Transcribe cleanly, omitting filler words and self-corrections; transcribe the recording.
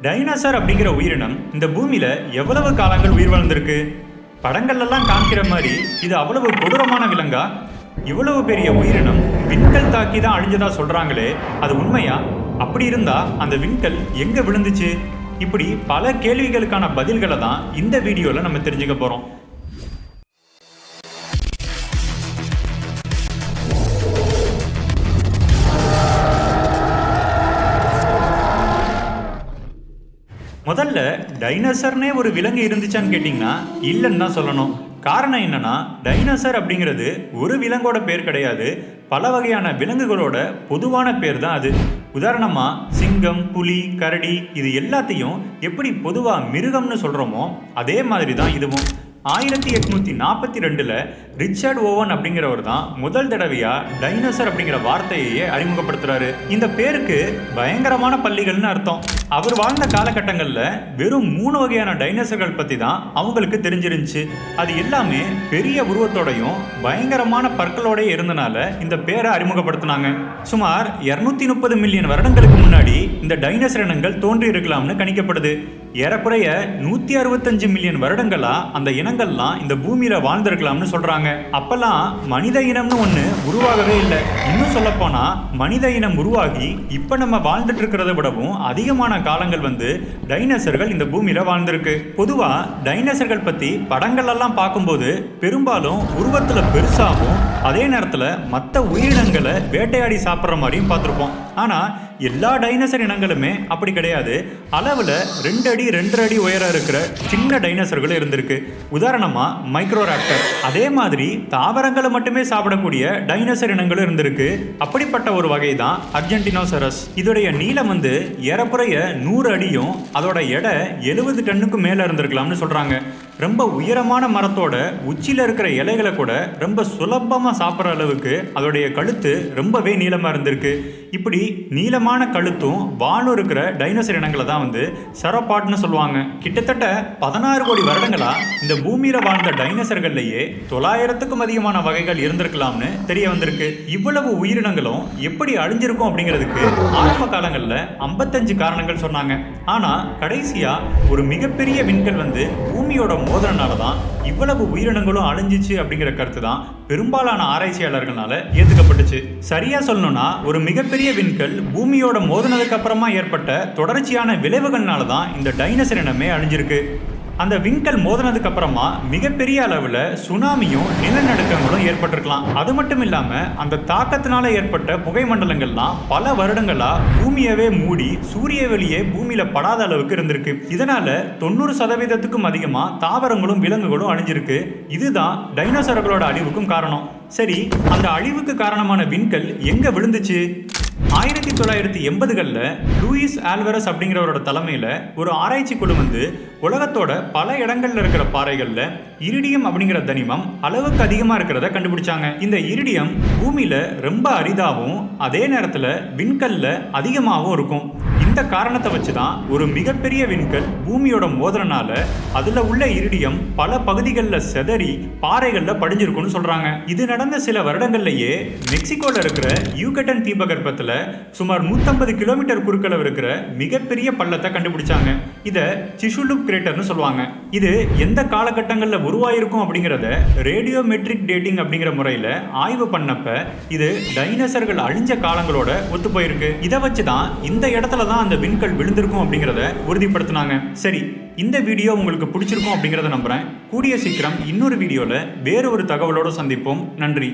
Dinosaur அப்படிங்கிற உயிரினம் இந்த பூமியில எவ்வளவு காலங்கள் உயிர் வாழ்ந்திருக்கு? படங்கள்லாம் காமிக்கிற மாதிரி இது அவ்வளவு கொடூரமான விலங்கா? இவ்வளவு பெரிய உயிரினம் விண்கல் தாக்கி தான் அழிஞ்சதா சொல்றாங்களே, அது உண்மையா? அப்படி இருந்தா அந்த விண்கல் எங்க விழுந்துச்சு? இப்படி பல கேள்விகளுக்கான பதில்களை தான் இந்த வீடியோல நம்ம தெரிஞ்சுக்க போறோம். முதல்ல டைனோசர்னே ஒரு விலங்கு இருந்துச்சான்னு கேட்டிங்கன்னா இல்லைன்னு தான் சொல்லணும். காரணம் என்னன்னா, டைனோசர் அப்படிங்கிறது ஒரு விலங்கோட பேர் கிடையாது, பல வகையான விலங்குகளோட பொதுவான பேர் தான் அது. உதாரணமாக சிங்கம், புலி, கரடி இது எல்லாத்தையும் எப்படி பொதுவாக மிருகம்னு சொல்கிறோமோ அதே மாதிரி தான் இதுவும். 1842 ரிச்சர்ட் ஓவன் அப்படிங்கிறவர் தான் முதல் தடவையா டைனோசர் அப்படிங்கிற வார்த்தையே அறிமுகப்படுத்துறாரு. இந்த பேருக்கு பயங்கரமான பள்ளிகள்னு அர்த்தம். அவர் வாழ்ந்த காலகட்டங்களில் வெறும் 3 வகையான டைனோசர்கள் பற்றி தான் அவங்களுக்கு தெரிஞ்சிருந்துச்சு. அது எல்லாமே பெரிய உருவத்தோடையும் பயங்கரமான பற்களோடய இருந்தனால இந்த பேரை அறிமுகப்படுத்தினாங்க. சுமார் 230 மில்லியன் வருடங்களுக்கு முன்னாடி இந்த டைனோசர் இனங்கள் தோன்றி இருக்கலாம்னு கணிக்கப்படுது. ஏறக்குறைய 165 மில்லியன் வருடங்களா அந்த இனங்கள்லாம் இந்த பூமியில வாழ்ந்திருக்கலாம்னு சொல்றாங்க. அப்பெல்லாம் மனித இனம்னு ஒண்ணு உருவாகவே இல்லை. இன்னும் சொல்ல போனா மனித இனம் உருவாகி இப்ப நம்ம வாழ்ந்துட்டு இருக்கிறத விடவும் அதிகமான காலங்கள் டைனோசர்கள் இந்த பூமியில வாழ்ந்திருக்கு. பொதுவா டைனோசர்கள் பத்தி படங்கள் எல்லாம் பார்க்கும்போது பெரும்பாலும் உருவத்துல பெருசாகவும் அதே நேரத்துல மற்ற உயிரினங்களை வேட்டையாடி சாப்பிட்ற மாதிரியும் பார்த்துருப்போம். ஆனா எல்லா டைனோசர் இனங்களுமே அப்படி கிடையாது. அளவில் 2 அடி 2.5 அடி உயரம் இருக்கிற சின்ன டைனோசர்கள் இருந்திருக்கு. உதாரணமாக மைக்ரோராப்டர். அதே மாதிரி தாவரங்களை மட்டுமே சாப்பிடக்கூடிய டைனோசர் இனங்களும் இருந்திருக்கு. அப்படிப்பட்ட ஒரு வகை தான் அர்ஜென்டினோசரஸ். இதோடைய நீளம் ஏறக்குறைய 100 அடியும் அதோட எடை 70 டன்னுக்கும் மேலே இருந்திருக்கலாம்னு சொல்கிறாங்க. ரொம்ப உயரமான மரத்தோட உச்சியில் இருக்கிற இலைகளை கூட ரொம்ப சுலபமாக சாப்பிட்ற அளவுக்கு அதோடைய கழுத்து ரொம்பவே நீளமாக இருந்திருக்கு. இப்படி நீளமான கழுத்தும் வாலும் இருக்கிற டைனோசர் இனங்களை தான் செரோபாட்னு சொல்லுவாங்க. கிட்டத்தட்ட 16 கோடி வருடங்களா இந்த பூமியில வாழ்ந்த டைனோசர்கள்லேயே 900க்கும் அதிகமான வகைகள் இருந்திருக்கலாம்னு தெரிய வந்திருக்கு. இவ்வளவு உயிரினங்களும் எப்படி அழிஞ்சிருக்கும் அப்படிங்கிறதுக்கு ஆரம்ப காலங்களில் 55 காரணங்கள் சொன்னாங்க. ஆனா கடைசியா ஒரு மிகப்பெரிய விண்கல் பூமியோட மோதனால தான் இவ்வளவு உயிரினங்களும் அழிஞ்சிச்சு அப்படிங்கிற கருத்து தான் பெரும்பாலான ஆராய்ச்சியாளர்களால ஏத்துக்கப்பட்டுச்சு. சரியா சொல்லணும்னா ஒரு மிகப்பெரிய விண்கல் பூமியோட மோதினதுக்கு அப்புறமா ஏற்பட்ட தொடர்ச்சியான விளைவுகள்னால தான் இந்த டைனோசர் இனமே அழிஞ்சிருக்கு. அந்த விண்கல் மோதினதுக்கு அப்புறமா மிகப்பெரிய அளவில் சுனாமியும் நிலநடுக்கங்களும் ஏற்பட்டிருக்கலாம். அது மட்டும் இல்லாமல் அந்த தாக்கத்தினால ஏற்பட்ட புகை மண்டலங்கள்லாம் பல வருடங்களா பூமியவே மூடி சூரிய வெளியே பூமியில படாத அளவுக்கு இருந்திருக்கு. இதனால 90% அதிகமாக தாவரங்களும் விலங்குகளும் அழிஞ்சிருக்கு. இதுதான் டைனோசர்களோட அழிவுக்கும் காரணம். சரி, அந்த அழிவுக்கு காரணமான விண்கல் எங்க விழுந்துச்சு? 1980களில் லூயிஸ் ஆல்வரஸ் அப்படிங்கிறவரோட தலைமையில் ஒரு ஆராய்ச்சி குழு உலகத்தோட பல இடங்கள்ல இருக்கிற பாறைகளில் இரிடியம் அப்படிங்கிற தனிமம் அளவுக்கு அதிகமாக இருக்கிறத கண்டுபிடிச்சாங்க. இந்த இரிடியம் பூமியில ரொம்ப அரிதாகவும் அதே நேரத்தில் விண்கல்ல அதிகமாகவும் இருக்கும். இந்த காரணத்தை வச்சுதான் ஒரு மிகப்பெரிய விண்கல் பூமியோட மோதனால அதுல உள்ள இரிடியம் பல பகுதிகளில் செதறி பாறைகளில் படிஞ்சிருக்கும்னு சொல்றாங்க. இது நடந்த சில வருடங்கள்லயே மெக்சிகோல இருக்கிற யூகட்டன் தீபகற்பத்தில் சுமார் 150 கிலோமீட்டர் குறுக்களவு இருக்கிற மிகப்பெரிய பள்ளத்தை கண்டுபிடிச்சாங்க. இதை சிசுலுப் கிரேட்டர்னு சொல்லுவாங்க. இது எந்த காலகட்டங்களில் உருவாயிருக்கும் அப்படிங்கிறத ரேடியோமெட்ரிக் டேட்டிங் அப்படிங்கிற முறையில் ஆய்வு பண்ணப்ப இது டைனோசர்கள் அழிஞ்ச காலங்களோட ஒத்து போயிருக்கு. இதை வச்சுதான் இந்த இடத்துல தான் அந்த விண்கல் விழுந்திருக்கும் அப்படிங்கிறத உறுதிப்படுத்தினாங்க. சரி, இந்த வீடியோ உங்களுக்கு பிடிச்சிருக்கும் அப்படிங்கிறத நம்புறேன். கூடிய சீக்கிரம் இன்னொரு வீடியோல வேறு ஒரு தகவலோடு சந்திப்போம். நன்றி.